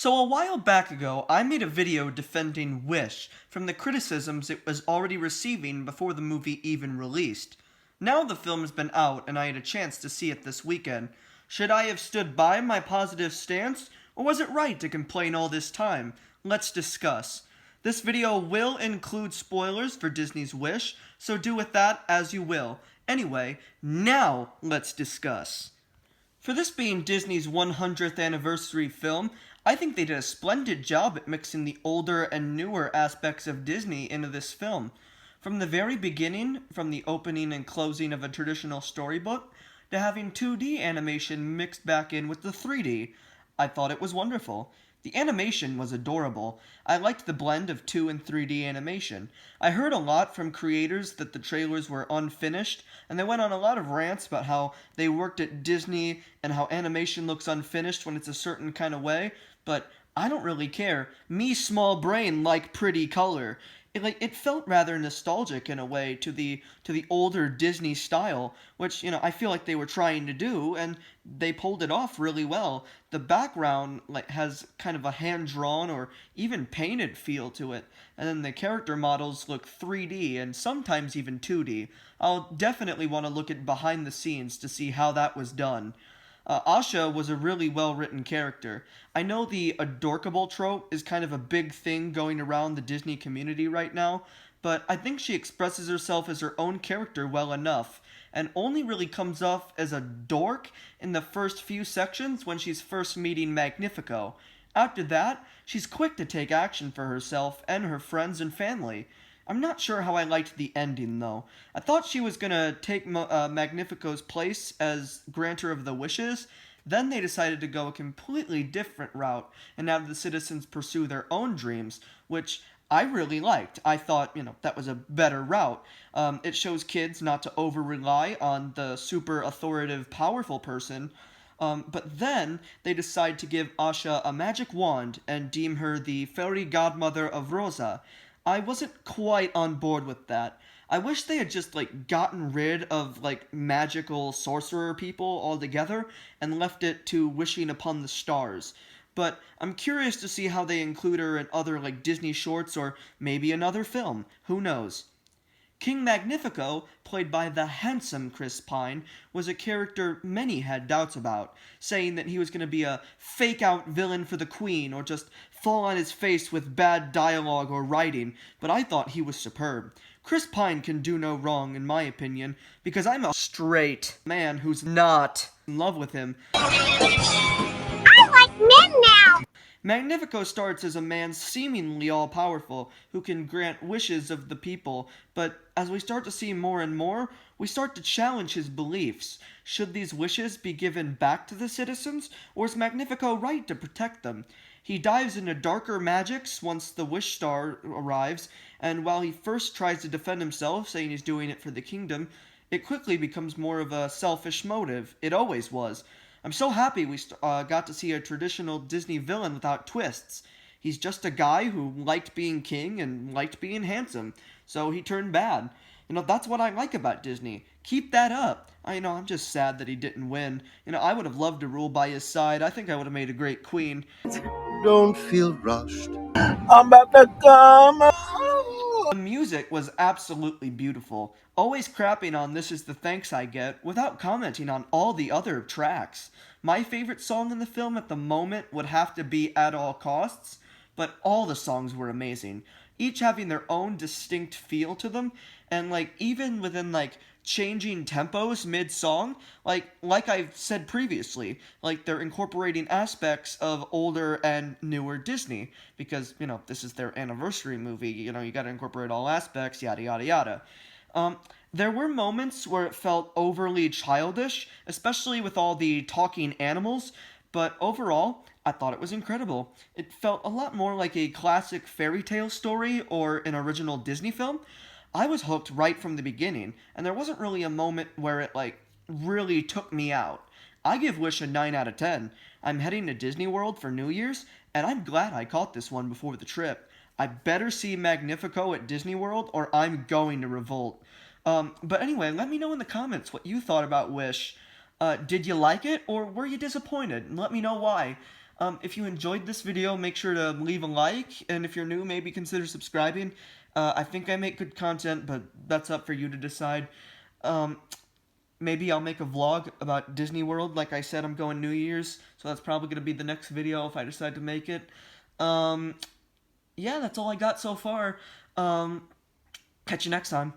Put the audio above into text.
So a while back ago, I made a video defending Wish from the criticisms it was already receiving before the movie even released. Now the film's been out and I had a chance to see it this weekend. Should I have stood by my positive stance, or was it right to complain all this time? Let's discuss. This video will include spoilers for Disney's Wish, so do with that as you will. Anyway, now let's discuss. For this being Disney's 100th anniversary film, I think they did a splendid job at mixing the older and newer aspects of Disney into this film. From the very beginning, from the opening and closing of a traditional storybook, to having 2D animation mixed back in with the 3D, I thought it was wonderful. The animation was adorable. I liked the blend of 2 and 3D animation. I heard a lot from creators that the trailers were unfinished, and they went on a lot of rants about how they worked at Disney and how animation looks unfinished when it's a certain kind of way, but I don't really care. Me, small brain, like pretty color. It felt rather nostalgic in a way to the older Disney style, which I feel like they were trying to do, and they pulled it off really well. The background has kind of a hand drawn or even painted feel to it, and then the character models look 3D and sometimes even 2D. I'll definitely want to look at behind the scenes to see how that was done. Asha was a really well-written character. I know the adorkable trope is kind of a big thing going around the Disney community right now, but I think she expresses herself as her own character well enough, and only really comes off as a dork in the first few sections when she's first meeting Magnifico. After that, she's quick to take action for herself and her friends and family. I'm not sure how I liked the ending, though. I thought she was gonna take Magnifico's place as grantor of the wishes. Then they decided to go a completely different route and have the citizens pursue their own dreams, which I really liked. I thought, that was a better route. It shows kids not to over-rely on the super authoritative, powerful person. But then they decide to give Asha a magic wand and deem her the fairy godmother of Rosa. I wasn't quite on board with that. I wish they had just gotten rid of magical sorcerer people altogether and left it to wishing upon the stars. But I'm curious to see how they include her in other Disney shorts or maybe another film. Who knows? King Magnifico, played by the handsome Chris Pine, was a character many had doubts about, saying that he was going to be a fake-out villain for the Queen or just fall on his face with bad dialogue or writing, but I thought he was superb. Chris Pine can do no wrong, in my opinion, because I'm a straight man who's not in love with him. I like men now! Magnifico starts as a man seemingly all-powerful, who can grant wishes of the people, but as we start to see more and more, we start to challenge his beliefs. Should these wishes be given back to the citizens, or is Magnifico right to protect them? He dives into darker magics once the Wish Star arrives, and while he first tries to defend himself, saying he's doing it for the kingdom, it quickly becomes more of a selfish motive. It always was. I'm so happy we got to see a traditional Disney villain without twists. He's just a guy who liked being king and liked being handsome, so he turned bad. That's what I like about Disney. Keep that up. I'm just sad that he didn't win. I would have loved to rule by his side. I think I would have made a great queen. Don't feel rushed. I'm about to come. The music was absolutely beautiful, always crapping on This Is the Thanks I Get without commenting on all the other tracks. My favorite song in the film at the moment would have to be At All Costs, but all the songs were amazing, each having their own distinct feel to them, and even within changing tempos mid-song, like I've said previously, they're incorporating aspects of older and newer Disney, because, this is their anniversary movie, you gotta incorporate all aspects, yada yada yada. There were moments where it felt overly childish, especially with all the talking animals, but overall, I thought it was incredible. It felt a lot more like a classic fairy tale story or an original Disney film. I was hooked right from the beginning, and there wasn't really a moment where it, really took me out. I give Wish a 9 out of 10. I'm heading to Disney World for New Year's, and I'm glad I caught this one before the trip. I better see Magnifico at Disney World, or I'm going to revolt. But anyway, let me know in the comments what you thought about Wish. Did you like it, or were you disappointed? And let me know why. If you enjoyed this video, make sure to leave a like, and if you're new, maybe consider subscribing. I think I make good content, but that's up for you to decide. Maybe I'll make a vlog about Disney World. Like I said, I'm going New Year's, so that's probably going to be the next video if I decide to make it. Yeah, that's all I got so far. Catch you next time.